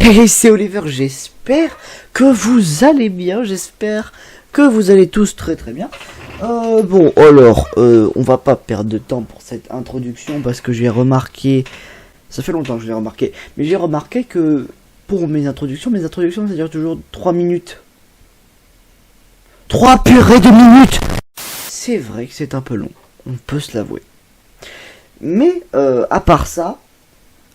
Hey, c'est Oliver, j'espère que vous allez bien, j'espère que vous allez tous très bien. Bon, alors, on va pas perdre de temps pour cette introduction parce que j'ai remarqué, ça fait longtemps que je l'ai remarqué, mais j'ai remarqué que pour mes introductions ça dure toujours 3 minutes. 3 purées de minutes. C'est vrai que c'est un peu long, on peut se l'avouer. Mais, à part ça,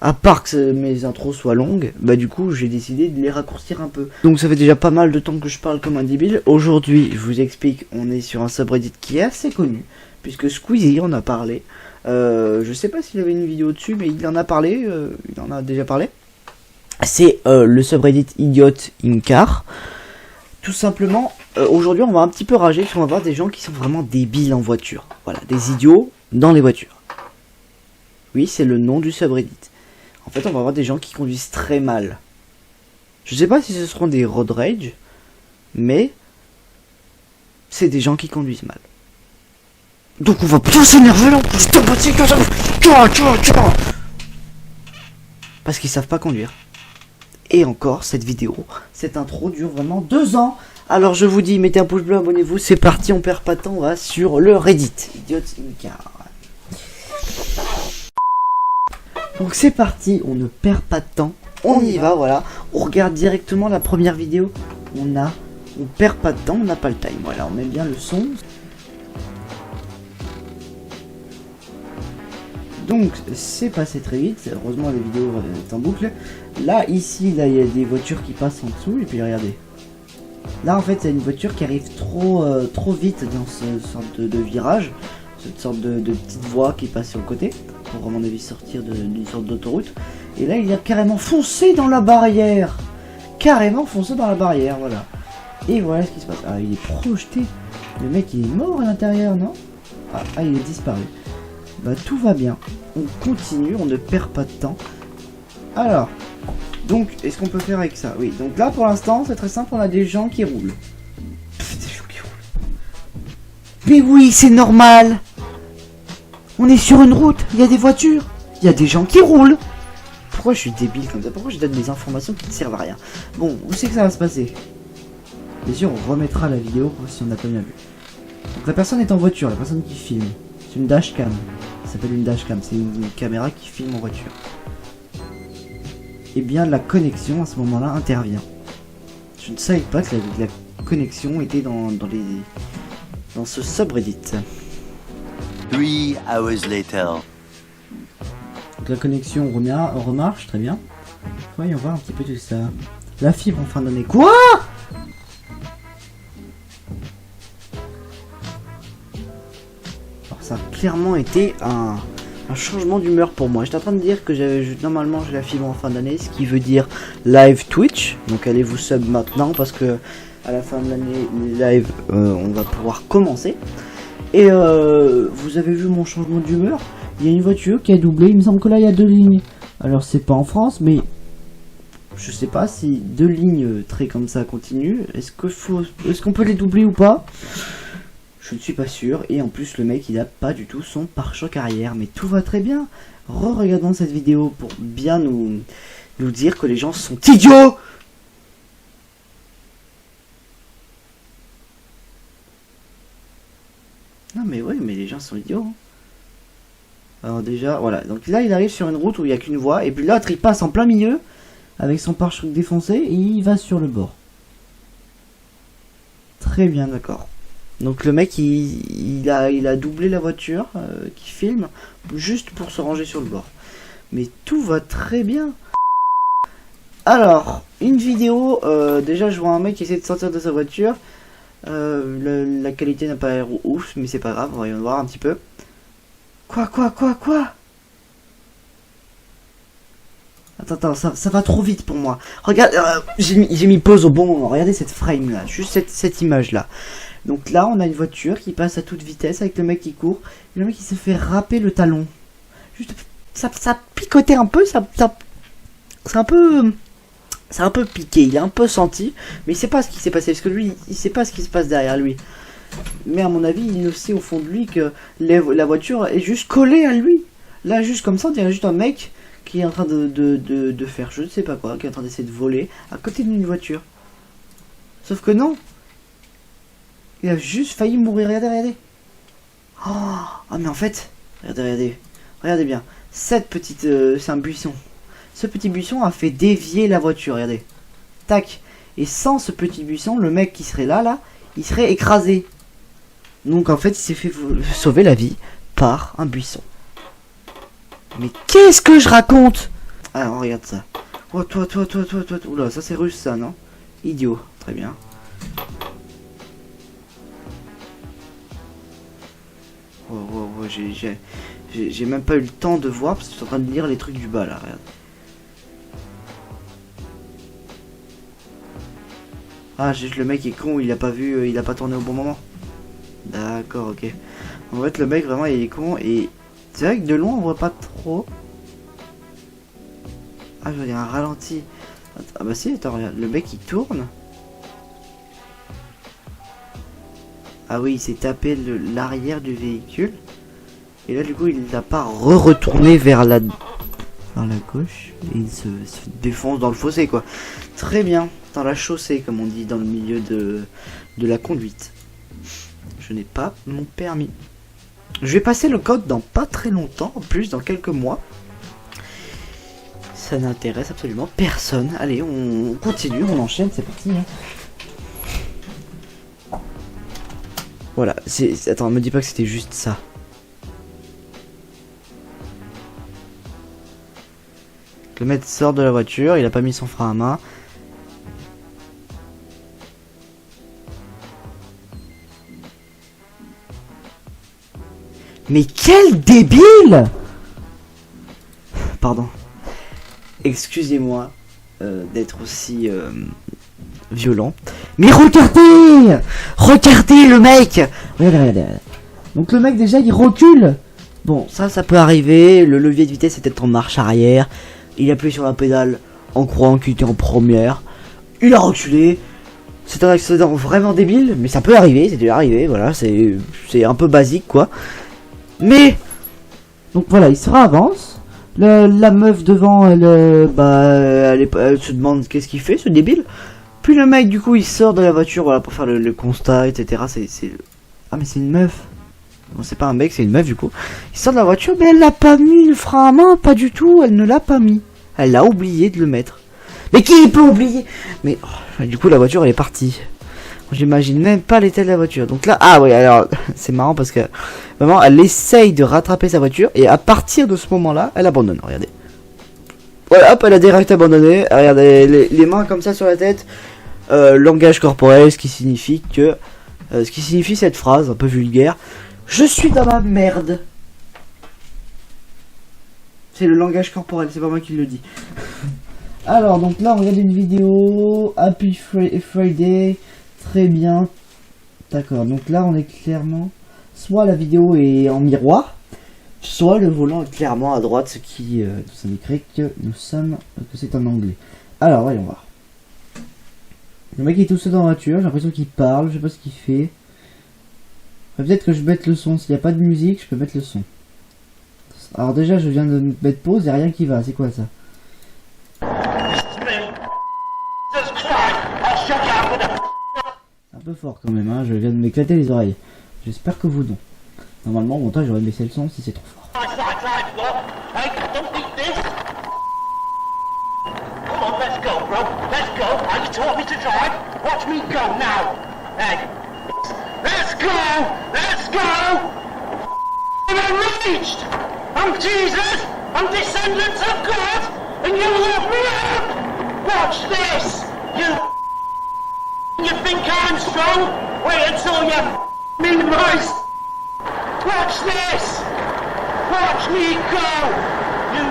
à part que mes intros soient longues, bah du coup j'ai décidé de les raccourcir un peu. Donc ça fait déjà pas mal de temps que je parle comme un débile. Aujourd'hui, je vous explique, on est sur un subreddit qui est assez connu, puisque Squeezie en a parlé. Je sais pas s'il avait une vidéo dessus, mais il en a parlé, il en a déjà parlé. C'est le subreddit Idiot in Car. Tout simplement, aujourd'hui on va un petit peu rager, parce qu'on va voir des gens qui sont vraiment débiles en voiture. Voilà, des idiots dans les voitures. Oui, c'est le nom du subreddit. En fait, on va avoir des gens qui conduisent très mal. Je sais pas si ce seront des road rage, mais c'est des gens qui conduisent mal. Donc on va bien s'énerver là, parce qu'ils savent pas conduire. Et encore, cette vidéo, cette intro dure vraiment 2 ans. Alors je vous dis, mettez un pouce bleu, abonnez-vous, c'est parti, on perd pas de temps, on va sur le Reddit. Idiot in Car. Donc c'est parti, on ne perd pas de temps, on y va, voilà. On regarde directement la première vidéo. On perd pas de temps, on n'a pas le time. Voilà, on met bien le son. Donc c'est passé très vite, heureusement la vidéo est en boucle. Là, ici, là il y a des voitures qui passent en dessous, et puis regardez. Là en fait c'est une voiture qui arrive trop vite dans ce sorte de virage. Cette sorte de petite voie qui passe sur le côté, pour à mon avis sortir d'une sorte d'autoroute. Et là il a carrément foncé dans la barrière. Carrément foncé dans la barrière, voilà. Et voilà ce qui se passe. Ah, il est projeté. Le mec il est mort à l'intérieur, non? Ah, il est disparu. Bah tout va bien. On continue, on ne perd pas de temps. Alors, donc, est-ce qu'on peut faire avec ça? Oui, donc là pour l'instant c'est très simple, on a des gens qui roulent. Des gens qui roulent. Mais oui, c'est normal. On est sur une route, il y a des voitures, il y a des gens qui roulent. Pourquoi je suis débile comme ça? Pourquoi je donne des informations qui ne servent à rien? Bon, où c'est que ça va se passer? Bien sûr, on remettra la vidéo si on n'a pas bien vu. Donc la personne est en voiture, la personne qui filme. C'est une dashcam. Ça s'appelle une dashcam, c'est une caméra qui filme en voiture. Et bien la connexion à ce moment-là intervient. Je ne savais pas que la connexion était dans ce subreddit. 3 hours later. Donc la connexion remarche, très bien. Voyons voir un petit peu tout ça. La fibre en fin d'année. Quoi? Alors ça a clairement été un changement d'humeur pour moi. J'étais en train de dire que normalement j'ai la fibre en fin d'année, ce qui veut dire live Twitch. Donc allez vous sub maintenant parce que à la fin de l'année, les live, on va pouvoir commencer. Et vous avez vu mon changement d'humeur? Il y a une voiture qui a doublé, il me semble que là il y a 2 lignes. Alors c'est pas en France, mais je sais pas si 2 lignes très comme ça continuent. Est-ce qu'on peut les doubler ou pas? Je ne suis pas sûr. Et en plus le mec il a pas du tout son pare-choc arrière. Mais tout va très bien. Regardons cette vidéo pour bien nous dire que les gens sont idiots. Non mais ouais, mais les gens sont idiots. Hein. Alors déjà, voilà. Donc là, il arrive sur une route où il n'y a qu'une voie. Et puis l'autre, il passe en plein milieu avec son pare-choc défoncé et il va sur le bord. Très bien, d'accord. Donc le mec, il a doublé la voiture qui filme juste pour se ranger sur le bord. Mais tout va très bien. Alors, une vidéo. Déjà, je vois un mec qui essaie de sortir de sa voiture. La qualité n'a pas l'air ouf, mais c'est pas grave, voyons voir un petit peu. Quoi? Attends, ça va trop vite pour moi. Regarde, j'ai mis pause au bon moment. Regardez cette frame là, juste cette image là. Donc là, on a une voiture qui passe à toute vitesse avec le mec qui court. Et le mec qui se fait râper le talon. Juste, ça picotait un peu, c'est un peu piqué, il est un peu senti, mais il sait pas ce qui s'est passé, parce que lui, il sait pas ce qui se passe derrière lui. Mais à mon avis, il le sait au fond de lui que la voiture est juste collée à lui. Là, juste comme ça, on dirait juste un mec qui est en train de faire je ne sais pas quoi, qui est en train d'essayer de voler à côté d'une voiture. Sauf que non. Il a juste failli mourir, regardez. Oh, mais en fait, regardez bien. Cette petite, c'est un buisson. Ce petit buisson a fait dévier la voiture, regardez. Tac. Et sans ce petit buisson, le mec qui serait là, il serait écrasé. Donc en fait, il s'est fait sauver la vie par un buisson. Mais qu'est-ce que je raconte? Alors, regarde ça. Oh, toi. Oula, ça c'est russe, ça, non? Idiot. Très bien. Oh, j'ai même pas eu le temps de voir parce que je suis en train de lire les trucs du bas, là, regarde. Ah, juste le mec est con, il a pas vu, il a pas tourné au bon moment. D'accord, ok. En fait, le mec, vraiment, il est con et... C'est vrai que de loin, on voit pas trop. Ah, je veux dire un ralenti. Ah bah si, attends, regarde, le mec, il tourne. Ah oui, il s'est tapé l'arrière du véhicule. Et là, du coup, il n'a pas retourné vers la gauche. Et il se défonce dans le fossé, quoi. Très bien. Dans la chaussée, comme on dit dans le milieu de la conduite. Je n'ai pas mon permis. Je vais passer le code dans pas très longtemps, en plus dans quelques mois. Ça n'intéresse absolument personne. Allez, on continue, on enchaîne, c'est parti. Hein. Voilà, attends, me dis pas que c'était juste ça. Le mec sort de la voiture, il a pas mis son frein à main. Mais quel débile! Pardon. Excusez-moi d'être aussi violent. Mais regardez! Regardez le mec! Regardez. Donc le mec déjà il recule. Bon, ça peut arriver. Le levier de vitesse était en marche arrière. Il appuie sur la pédale en croyant qu'il était en première. Il a reculé. C'est un accident vraiment débile, mais ça peut arriver, c'est déjà arrivé, voilà, c'est un peu basique quoi. Mais donc voilà, il se avance. La meuf devant, elle se demande qu'est-ce qu'il fait, ce débile. Puis le mec, du coup, il sort de la voiture, voilà, pour faire le constat, etc. Ah mais c'est une meuf. Bon, c'est pas un mec, c'est une meuf du coup. Il sort de la voiture, mais elle l'a pas mis le frein à main, pas du tout. Elle ne l'a pas mis. Elle a oublié de le mettre. Mais qui peut oublier? Mais oh, du coup, la voiture, elle est partie. J'imagine même pas l'état de la voiture. Donc là, ah oui, alors c'est marrant parce que vraiment, elle essaye de rattraper sa voiture et à partir de ce moment-là, elle abandonne. Regardez. Voilà, hop, elle a direct abandonné. Regardez, les mains comme ça sur la tête. Langage corporel, ce qui signifie cette phrase un peu vulgaire. Je suis dans la merde. C'est le langage corporel, c'est pas moi qui le dis. Alors, donc là, on regarde une vidéo. Happy Friday. Très bien. D'accord, donc là on est clairement... Soit la vidéo est en miroir, soit le volant est clairement à droite, ce qui nous indiquerait que c'est en anglais. Alors, voyons voir. Le mec est tout seul dans la voiture, j'ai l'impression qu'il parle, je sais pas ce qu'il fait. Peut-être que je mette le son, s'il n'y a pas de musique, je peux mettre le son. Alors déjà, je viens de mettre pause, il n'y a rien qui va, c'est quoi ça? Un peu fort quand même, hein. Je viens de m'éclater les oreilles. J'espère que vous non. Normalement, au montage, j'aurais baissé le son si c'est trop fort. I'm Jesus, I'm descendant of God, and you love me up! Watch this! You think I'm strong? Wait until you me most. Watch this! Watch me go! You...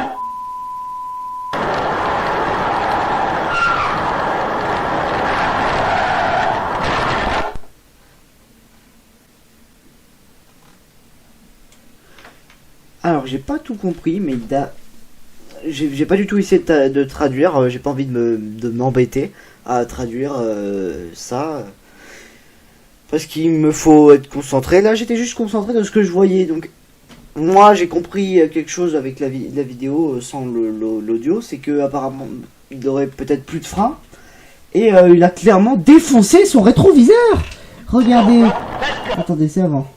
Alors, j'ai pas tout compris, mais j'ai pas du tout essayé de traduire. J'ai pas envie de m'embêter à traduire ça. Parce qu'il me faut être concentré. Là, j'étais juste concentré dans ce que je voyais. Donc, moi j'ai compris quelque chose avec la vidéo sans l'audio, c'est que apparemment il aurait peut-être plus de frein et il a clairement défoncé son rétroviseur. Regardez, attendez, c'est avant.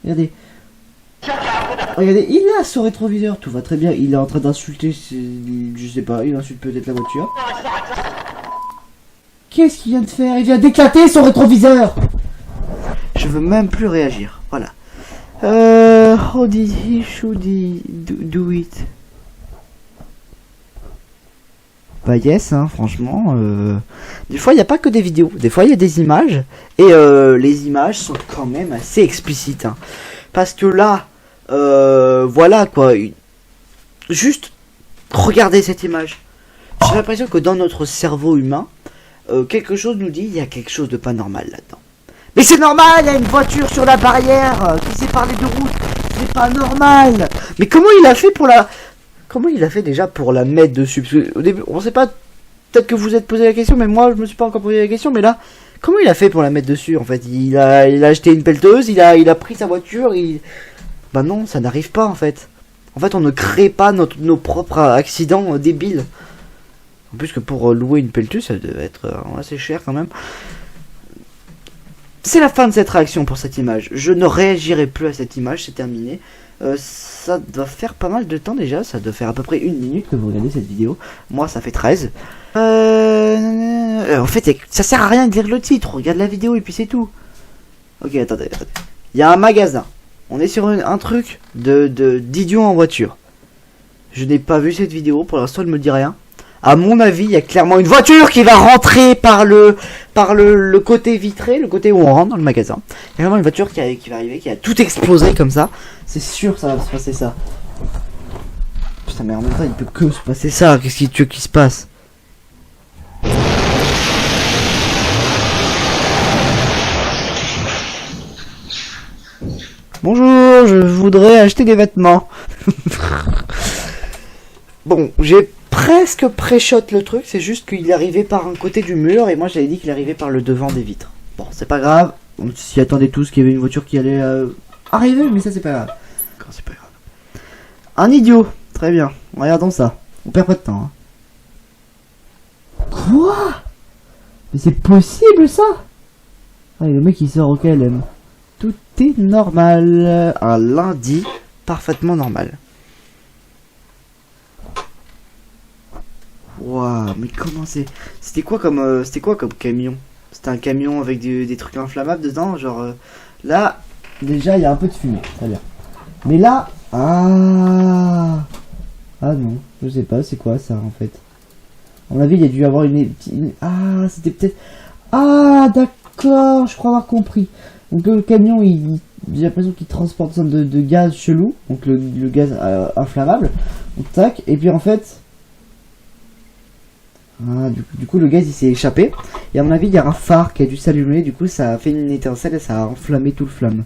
Regardez, il a son rétroviseur, tout va très bien. Il est en train d'insulter, je sais pas, il insulte peut-être la voiture. Qu'est-ce qu'il vient de faire? Il vient d'éclater son rétroviseur. Je veux même plus réagir, voilà. How did he should he do it? Bah yes, hein, franchement. Des fois, il n'y a pas que des vidéos. Des fois, il y a des images. Et les images sont quand même assez explicites. Hein. Parce que là, voilà quoi. Juste, regardez cette image. J'ai l'impression que dans notre cerveau humain, quelque chose nous dit il y a quelque chose de pas normal là-dedans. Mais c'est normal, il y a une voiture sur la barrière qui sépare les deux routes. C'est pas normal. Mais comment il a fait pour la... Comment il a fait déjà pour la mettre dessus? Parce que au début, on sait pas... Peut-être que vous êtes posé la question, mais moi je me suis pas encore posé la question. Mais là, comment il a fait pour la mettre dessus en fait? Il a acheté une pelleteuse, il a pris sa voiture, Bah non, ça n'arrive pas en fait. En fait, on ne crée pas nos propres accidents débiles. En plus que pour louer une pelleteuse, ça devait être assez cher quand même. C'est la fin de cette réaction pour cette image. Je ne réagirai plus à cette image, c'est terminé. Ça doit faire pas mal de temps déjà. Ça doit faire à peu près 1 minute que vous regardez cette vidéo. Moi, ça fait 13. En fait, ça sert à rien de lire le titre. Regarde la vidéo et puis c'est tout. Ok, attendez. Il y a un magasin. On est sur un truc d'idiot en voiture. Je n'ai pas vu cette vidéo. Pour l'instant, elle me dit rien. À mon avis, il y a clairement une voiture qui va rentrer par le côté vitré, le côté où on rentre dans le magasin. Il y a vraiment une voiture qui va arriver, qui a tout explosé comme ça. C'est sûr ça va se passer ça. Putain, mais en même temps, il peut que se passer ça. Qu'est-ce que tu veux qu'il se passe? Bonjour, je voudrais acheter des vêtements. Bon, j'ai presque pré-shot le truc, c'est juste qu'il est arrivé par un côté du mur et moi j'avais dit qu'il arrivait par le devant des vitres. Bon, c'est pas grave, on s'y attendait tous qu'il y avait une voiture qui allait arriver, mais ça c'est pas grave. C'est pas grave. Un idiot, très bien, regardons ça. On perd pas de temps. Hein. Quoi? Mais c'est possible ça? Ah, le mec il sort au KLM. Tout est normal. Un lundi, parfaitement normal. Waouh, mais comment c'est... C'était quoi comme camion? C'était un camion avec des trucs inflammables dedans, genre... Là, déjà, il y a un peu de fumée, très bien. Mais là... Ah non, je sais pas, c'est quoi ça, en fait? À mon avis, il y a dû y avoir une... Ah, c'était peut-être... Ah, d'accord, je crois avoir compris. Donc le camion, j'ai l'impression qu'il transporte une sorte de gaz chelou, donc le gaz inflammable. Donc tac, et puis en fait... Ah, du coup le gaz il s'est échappé et à mon avis il y a un phare qui a dû s'allumer, du coup ça a fait une étincelle et ça a enflammé tout le flamme.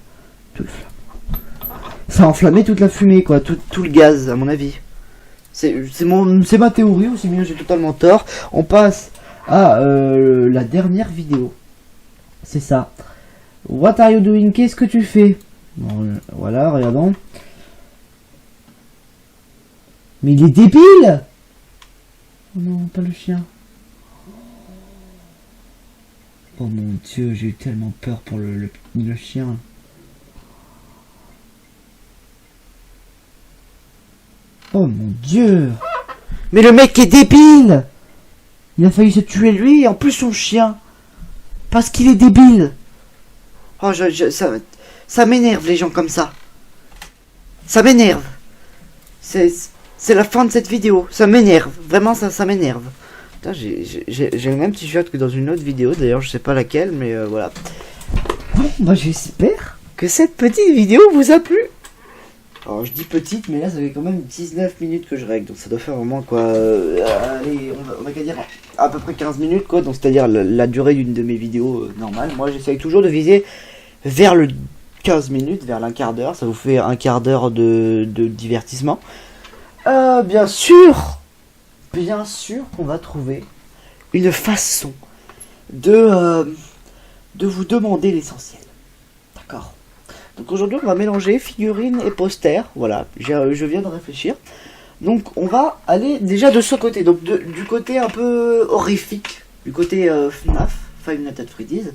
Ça a enflammé toute la fumée quoi, tout le gaz à mon avis. C'est ma théorie, aussi bien j'ai totalement tort. On passe à la dernière vidéo. C'est ça. What are you doing? Qu'est-ce que tu fais? Bon, voilà, regardons. Mais il est débile! Oh non, pas le chien. Oh mon dieu, j'ai eu tellement peur pour le chien. Oh mon dieu. Mais le mec est débile. Il a failli se tuer lui et en plus son chien. Parce qu'il est débile. Oh, ça m'énerve les gens comme ça. Ça m'énerve. C'est la fin de cette vidéo. Ça m'énerve. Vraiment, ça m'énerve. Putain, j'ai le même t-shirt que dans une autre vidéo. D'ailleurs, je sais pas laquelle, mais voilà. Bon, bah j'espère que cette petite vidéo vous a plu. Alors, je dis petite, mais là, ça fait quand même 19 minutes que je règle. Donc, ça doit faire vraiment quoi. Allez, on va dire à peu près 15 minutes, quoi. Donc, c'est-à-dire la durée d'une de mes vidéos normales. Moi, j'essaye toujours de viser vers le 15 minutes, vers l'un quart d'heure. Ça vous fait un quart d'heure de divertissement. Bien sûr qu'on va trouver une façon de vous demander l'essentiel. D'accord? Donc aujourd'hui on va mélanger figurines et posters, voilà, je viens de réfléchir. Donc on va aller déjà de ce côté, donc du côté un peu horrifique, du côté FNAF, Five Nights at Freddy's.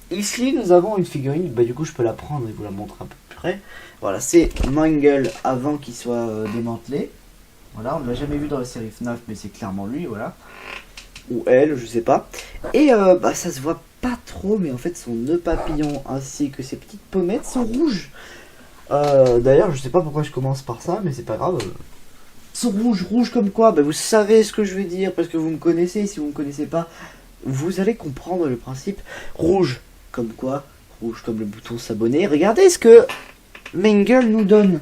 Ici nous avons une figurine, bah du coup je peux la prendre et vous la montrer un peu plus près. Voilà, c'est Mangle avant qu'il soit démantelé. Voilà, on ne l'a jamais vu dans la série FNAF, mais c'est clairement lui, voilà. Ou elle, je sais pas. Et bah ça se voit pas trop, mais en fait son nœud papillon ainsi que ses petites pommettes sont rouges. D'ailleurs, je sais pas pourquoi je commence par ça, mais c'est pas grave. Ils sont rouges comme quoi, bah vous savez ce que je veux dire, parce que vous me connaissez. Si vous me connaissez pas, vous allez comprendre le principe. Rouge comme quoi, rouge comme le bouton s'abonner. Regardez ce que Mangle nous donne.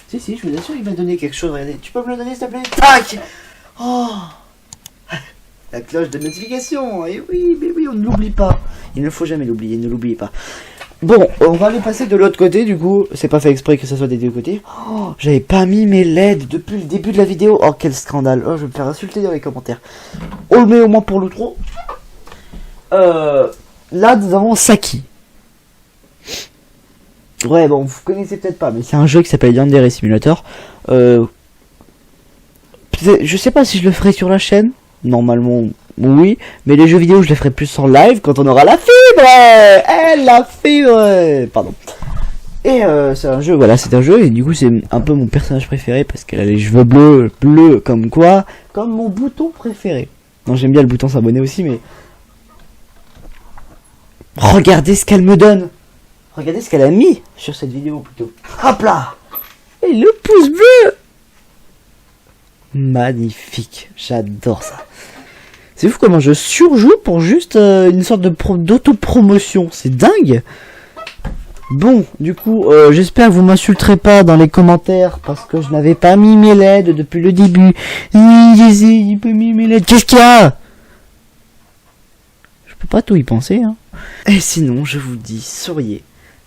Si, je vous assure, il m'a donné quelque chose. Regardez, tu peux me le donner s'il te plaît? Tac. Oh, la cloche de notification. Et oui, mais oui, on ne l'oublie pas. Il ne faut jamais l'oublier, ne l'oubliez pas. Bon, on va aller passer de l'autre côté, du coup, c'est pas fait exprès que ça soit des deux côtés. Oh, j'avais pas mis mes LED depuis le début de la vidéo. Oh, quel scandale. Oh, je vais me faire insulter dans les commentaires. On le met au moins pour l'outro. Là, nous avons Saki. Ouais, bon, vous connaissez peut-être pas, mais c'est un jeu qui s'appelle Yandere Simulator. Je sais pas si je le ferai sur la chaîne. Normalement, oui. Mais les jeux vidéo, je les ferai plus en live quand on aura la fibre. La fibre. Pardon. Et c'est un jeu, voilà, c'est un jeu. Et du coup, c'est un peu mon personnage préféré parce qu'elle a les cheveux bleus comme quoi. Comme mon bouton préféré. Non, j'aime bien le bouton s'abonner aussi, mais... Regardez ce qu'elle me donne. Regardez ce qu'elle a mis sur cette vidéo plutôt. Hop là. Et le pouce bleu. Magnifique. J'adore ça. C'est fou comment je surjoue pour juste une sorte d'auto-promotion. C'est dingue. Bon, du coup, j'espère que vous m'insulterez pas dans les commentaires parce que je n'avais pas mis mes LED depuis le début. J'ai pas mis mes LED. Qu'est-ce qu'il y a? Je peux pas tout y penser, hein. Et sinon, je vous dis, souriez.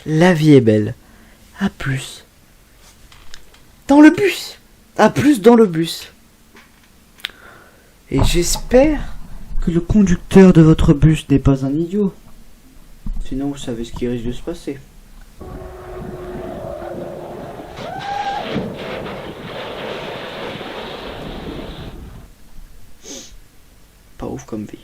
La vie est belle. À plus. Dans le bus. À plus dans le bus. Et j'espère que le conducteur de votre bus n'est pas un idiot. Sinon, vous savez ce qui risque de se passer. Pas ouf comme vie.